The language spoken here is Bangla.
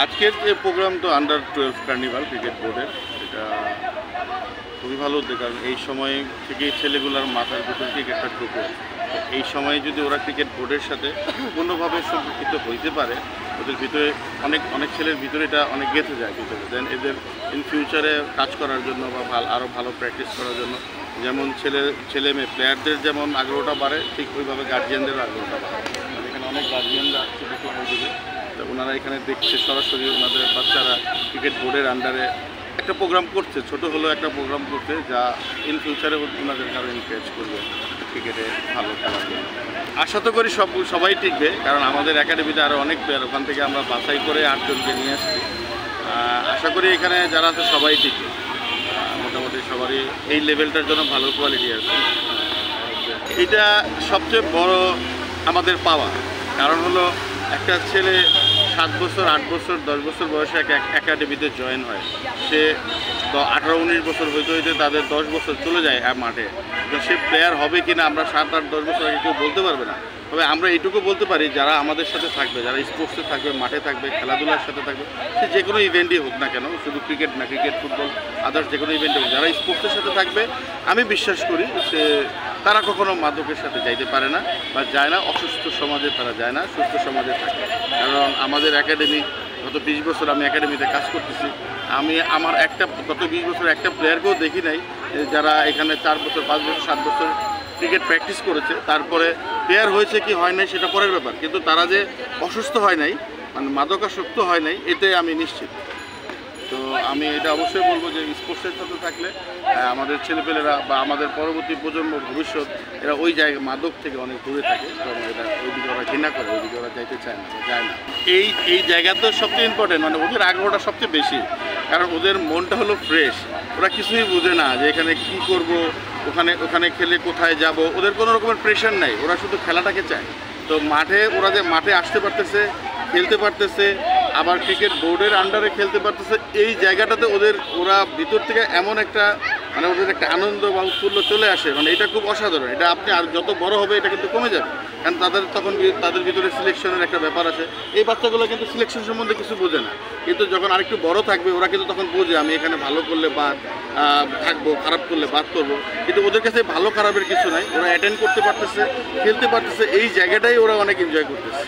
আজকের যে প্রোগ্রাম তো আন্ডার-12 কার্নিভাল ক্রিকেট বোর্ডের, এটা খুবই ভালো উদ্যোগ। কারণ এই সময় থেকেই ছেলেগুলোর মাথার ভিতর ক্রিকেটটা ঢুকে, এই সময়ে যদি ওরা ক্রিকেট বোর্ডের সাথে কোনোভাবে সম্পর্কিত হইতে পারে, ওদের ভিতরে অনেক ছেলের ভিতরে এটা অনেক গেঁথে যায় ভিতরে। দেন এদের ইন ফিউচারে কাজ করার জন্য বা আরও ভালো প্র্যাকটিস করার জন্য, যেমন ছেলে মেয়ে প্লেয়ারদের যেমন আগ্রহটা বাড়ে, ঠিক ওইভাবে গার্জিয়ানদেরও আগ্রহটা বাড়ে। এখানে অনেক গার্জিয়ানরা আসছে দেখে ওইদিকে, তো ওনারা এখানে দেখছে সরাসরি ওনাদের বাচ্চারা ক্রিকেট বোর্ডের আন্ডারে একটা প্রোগ্রাম করছে, ছোট হলেও একটা প্রোগ্রাম করছে, যা ইন ফিউচারে ওনাদের আরও এনকারেজ করবে ক্রিকেটে ভালো খেলার জন্য। আশা তো করি সবাই টিকবে, কারণ আমাদের একাডেমিতে আরও অনেক প্লেয়ার, ওখান থেকে আমরা বাছাই করে 8 জনকে নিয়ে আসছি। আশা করি এখানে যারা আছে সবাই টিকবে, মোটামুটি সবারই এই লেভেলটার জন্য ভালো কোয়ালিটি আছে। এটা সবচেয়ে বড় আমাদের পাওয়া, কারণ হলো একটা ছেলে 7 বছর 8 বছর 10 বছর বয়সে এক একাডেমিতে জয়েন হয়, সে 18-19 বছর হইতে হইতে তাদের 10 বছর চলে যায় মাঠে। তো সে প্লেয়ার হবে কিনা আমরা 7-8-10 বছর আগে কেউ বলতে পারবে না। তবে আমরা এইটুকু বলতে পারি, যারা আমাদের সাথে থাকবে, যারা স্পোর্টসে থাকবে, মাঠে থাকবে, খেলাধুলার সাথে থাকবে, সে যে কোনো ইভেন্টই হোক না কেন, শুধু ক্রিকেট না, ক্রিকেট ফুটবল আদার্স যে কোনো ইভেন্টে হোক, যারা স্পোর্টসের সাথে থাকবে, আমি বিশ্বাস করি সে তারা কখনো মাদকের সাথে যাইতে পারে না বা যায় না। অসুস্থ সমাজে তারা যায় না, সুস্থ সমাজে থাকে। কারণ আমাদের একাডেমি গত 20 বছর আমি একাডেমিতে কাজ করতেছি, আমি আমার গত 20 বছর একটা প্লেয়ারকেও দেখি নাই যারা এখানে 4 বছর 5 বছর 7 বছর ক্রিকেট প্র্যাকটিস করেছে, তারপরে প্লেয়ার হয়েছে কি হয় নাই সেটা পরের ব্যাপার, কিন্তু তারা যে অসুস্থ হয় নাই, মানে মাদকাসক্ত হয় নাই, এতে আমি নিশ্চিত। তো আমি এটা অবশ্যই বলবো যে স্পোর্টসের সাথে থাকলে আমাদের ছেলেপেলেরা বা আমাদের পরবর্তী প্রজন্ম ভবিষ্যৎ এরা ওই জায়গা মাদক থেকে অনেক দূরে থাকে, কারণ এটা ওইদিকে ওরা ঘৃণা করে, ওইদিকে ওরা যাইতে চায় না, যায় না। এই জায়গা তো সবচেয়ে ইম্পর্টেন্ট, মানে ওদের আগ্রহটা সবচেয়ে বেশি, কারণ ওদের মনটা হলো ফ্রেশ। ওরা কিছুই বুঝে না যে এখানে কি করব, ওখানে খেলে কোথায় যাব, ওদের কোনো রকমের প্রেশার নাই, ওরা শুধু খেলাটাকে চায়। তো ওরা যে মাঠে আসতে পারতেছে, খেলতে পারতেছে, আবার ক্রিকেট বোর্ডের আন্ডারে খেলতে পারতেছে, এই জায়গাটাতে ওরা ভিতর থেকে এমন একটা মানে ওদের একটা আনন্দ বা উৎফুল্ল চলে আসে, মানে এটা খুব অসাধারণ। এটা আপনি আর যত বড় হবে এটা কিন্তু কমে যাবে, কারণ তাদের ভিতরে সিলেকশনের একটা ব্যাপার আছে। এই বাচ্চাগুলো কিন্তু সিলেকশন সম্বন্ধে কিছু বোঝে না, কিন্তু যখন আরেকটু বড় থাকবে ওরা কিন্তু তখন বোঝে আমি এখানে ভালো করলে বাদ থাকবো, খারাপ করলে বাদ করবো। কিন্তু ওদের কাছে ভালো খারাপের কিছু নাই, ওরা অ্যাটেন্ড করতে পারতেছে, খেলতে পারতেছে, এই জায়গাটাই ওরা অনেক এনজয় করতেছে।